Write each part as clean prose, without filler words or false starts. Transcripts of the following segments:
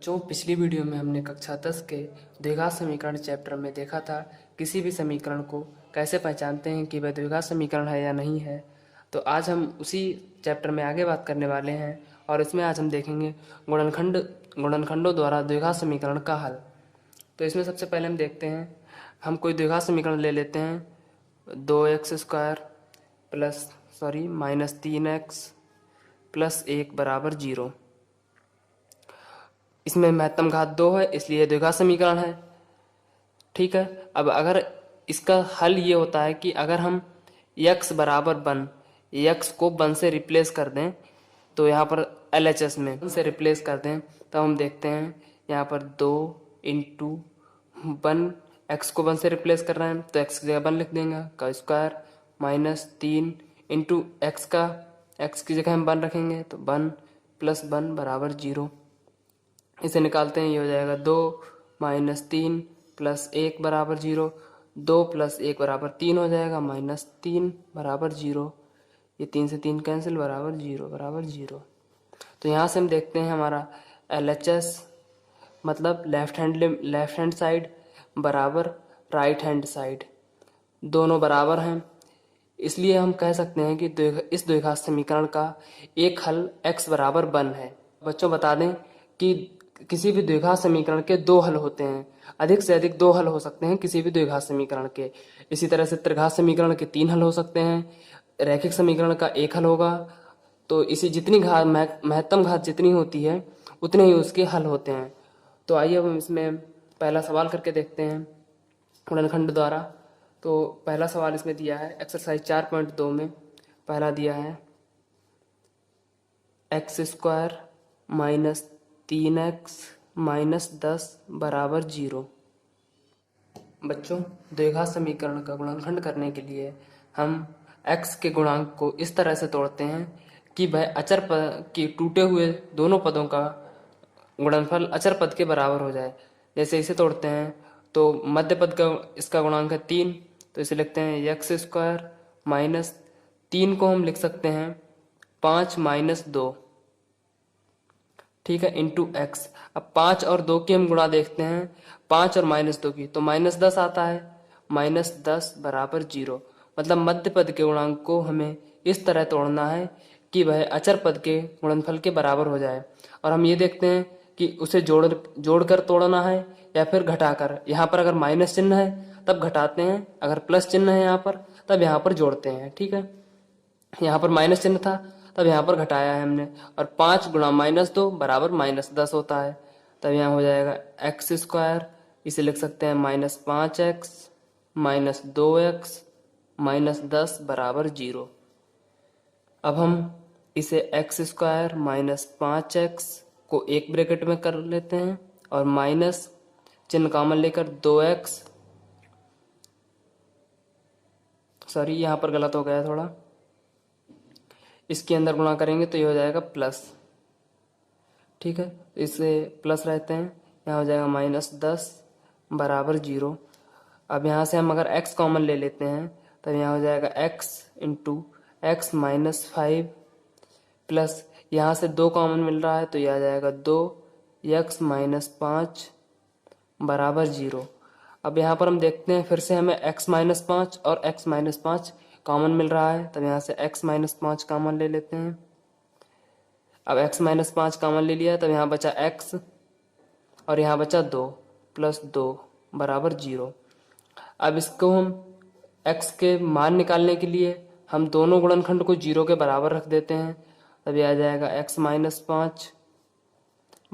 बच्चों, पिछली वीडियो में हमने कक्षा 10 के द्विघात समीकरण चैप्टर में देखा था किसी भी समीकरण को कैसे पहचानते हैं कि वह द्विघात समीकरण है या नहीं है। तो आज हम उसी चैप्टर में आगे बात करने वाले हैं और इसमें आज हम देखेंगे गुणनखंडों द्वारा द्विघात समीकरण का हल। तो इसमें सबसे पहले हम देखते हैं, हम कोई द्विघात समीकरण ले लेते हैं 2x² माइनस 3x प्लस 1 बराबर 0। इसमें महत्तम घात 2 है, इसलिए द्विघात समीकरण है। ठीक है, अब अगर इसका हल ये होता है कि अगर हम x बराबर 1, x को 1 से रिप्लेस कर दें, तो यहाँ पर LHS में 1 से रिप्लेस कर दें, तो हम देखते हैं यहाँ पर 2 इंटू 1, x को 1 से रिप्लेस कर रहे हैं तो x की जगह 1 लिख देंगे का स्क्वायर माइनस 3 इंटू x की जगह हम 1 रखेंगे तो 1 प्लस 1 बराबर 0। इसे निकालते हैं, ये हो जाएगा 2 माइनस 3 प्लस 1 बराबर 0। 2 प्लस 1 बराबर 3 हो जाएगा, माइनस 3 बराबर 0। ये 3 से 3 कैंसिल बराबर 0। तो यहाँ से हम देखते हैं हमारा LHS मतलब लेफ्ट हैंड साइड बराबर राइट हैंड साइड, दोनों बराबर हैं। इसलिए हम कह सकते हैं कि इस द्विघात समीकरण का एक हल x बराबर 1 है। बच्चों बता दें कि किसी भी द्विघात समीकरण के 2 हल होते हैं, अधिक से अधिक 2 हल हो सकते हैं किसी भी द्विघात समीकरण के। इसी तरह से त्रिघात समीकरण के 3 हल हो सकते हैं, रैखिक समीकरण का 1 हल होगा। तो इसी जितनी घात महत्तम घात जितनी होती है उतने ही उसके हल होते हैं। तो आइए हम इसमें पहला सवाल करके देखते हैं गुणनखंड द्वारा। तो पहला सवाल इसमें दिया है एक्सरसाइज 4.2 में पहला दिया है x² माइनस 3x माइनस 10 बराबर 0। बच्चों, द्विघात समीकरण का गुणनखंड करने के लिए हम x के गुणांक को इस तरह से तोड़ते हैं कि वह अचर पद की टूटे हुए दोनों पदों का गुणनफल अचर पद के बराबर हो जाए। जैसे इसे तोड़ते हैं तो मध्य पद का इसका गुणांक है 3, तो इसे लिखते हैं x² माइनस 3 को हम लिख सकते हैं 5 माइनस 2, ठीक है, इंटू x। अब 5 और 2 की हम गुणा देखते हैं, 5 और माइनस 2 की, तो माइनस 10 आता है, माइनस 10 बराबर 0। मतलब मध्य पद के गुणांक को हमें इस तरह तोड़ना है कि वह अचर पद के गुणनफल के बराबर हो जाए। और हम ये देखते हैं कि उसे जोड़कर तोड़ना है या फिर घटाकर। यहाँ पर अगर माइनस चिन्ह है तब घटाते हैं, अगर प्लस चिन्ह है यहाँ पर तब यहाँ पर जोड़ते हैं। ठीक है, यहाँ पर माइनस चिन्ह था तब यहाँ पर घटाया है हमने, और 5 गुणा माइनस 2 बराबर माइनस 10 होता है। तब यहाँ हो जाएगा x², इसे लिख सकते हैं minus 5x minus 2x minus 10 बराबर 0। अब हम इसे x² माइनस 5x को एक ब्रैकेट में कर लेते हैं और माइनस चिन्ह कॉमन लेकर 2x, सॉरी यहाँ पर गलत हो गया थोड़ा, इसके अंदर गुणा करेंगे तो ये हो जाएगा प्लस। ठीक है, तो इससे प्लस रहते हैं, यहाँ हो जाएगा माइनस 10 बराबर 0। अब यहाँ से हम अगर x कॉमन ले लेते हैं तो यहाँ हो जाएगा x into x minus 5 plus यहाँ से 2 कॉमन मिल रहा है तो यह आ जाएगा 2x माइनस 5 बराबर 0। अब यहाँ पर हम देखते हैं फिर से हमें x माइनस 5 और x माइनस 5 कॉमन मिल रहा है, तब यहाँ से x माइनस 5 कॉमन ले लेते हैं। अब x माइनस 5 कॉमन ले लिया, तब यहाँ बचा x और यहाँ बचा 2 प्लस 2 बराबर 0। अब इसको हम x के मान निकालने के लिए हम दोनों गुणनखंड को 0 के बराबर रख देते हैं, तब यह आ जाएगा x माइनस 5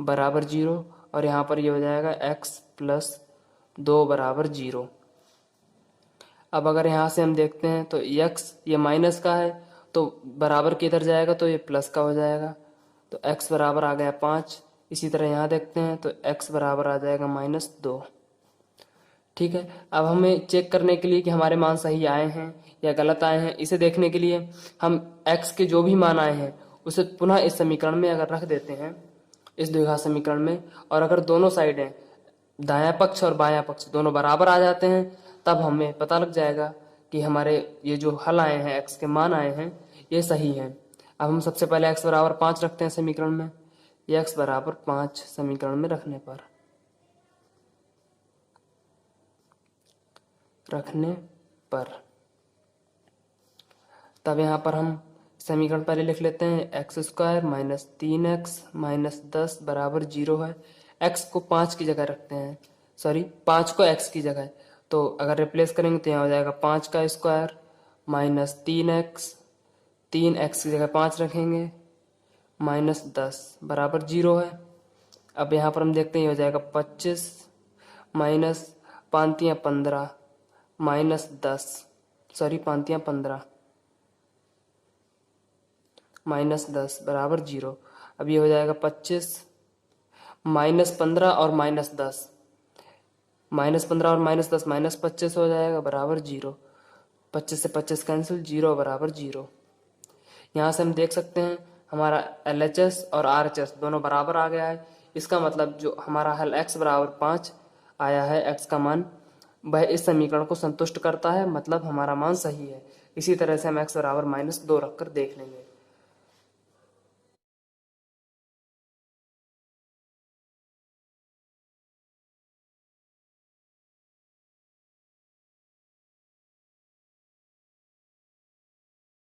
बराबर 0 और यहाँ पर ये हो जाएगा x प्लस 2 बराबर 0। अब अगर यहाँ से हम देखते हैं तो x ये माइनस का है तो बराबर के इधर जाएगा तो ये प्लस का हो जाएगा, तो x बराबर आ गया 5। इसी तरह यहाँ देखते हैं तो x बराबर आ जाएगा माइनस 2। ठीक है, अब हमें चेक करने के लिए कि हमारे मान सही आए हैं या गलत आए हैं, इसे देखने के लिए हम x के जो भी मान आए हैं उसे पुनः इस समीकरण में अगर रख देते हैं, इस द्विघात समीकरण में, और अगर दोनों साइडें दायां पक्ष और बायां पक्ष दोनों बराबर आ जाते हैं तब हमें पता लग जाएगा कि हमारे ये जो हल आए हैं, x के मान आए हैं, ये सही हैं। अब हम सबसे पहले x बराबर 5 रखते हैं समीकरण में, x बराबर 5 समीकरण में रखने पर तब यहाँ पर हम समीकरण पहले लिख लेते हैं। X square minus 3x minus 10 बराबर 0 है। x को 5 की जगह रखते हैं, सॉरी 5 को x की जगह, तो अगर रिप्लेस करेंगे तो यहाँ हो जाएगा 5 का स्क्वायर माइनस 3x, 3x की जगह 5 रखेंगे माइनस 10 बराबर 0 है। अब यहाँ पर हम देखते हैं ये हो जाएगा 25 माइनस 5×15 माइनस 10, सॉरी 5×15 माइनस 10 बराबर 0। अब ये हो जाएगा 25 माइनस 15 और माइनस 10, माइनस 15 और माइनस 10 माइनस 25 हो जाएगा बराबर 0। 25 से 25 कैंसिल, 0 बराबर 0। यहाँ से हम देख सकते हैं हमारा LHS और RHS दोनों बराबर आ गया है। इसका मतलब जो हमारा हल x बराबर 5 आया है, x का मान, वह इस समीकरण को संतुष्ट करता है, मतलब हमारा मान सही है। इसी तरह से हम x बराबर -2 रखकर देख लेंगे।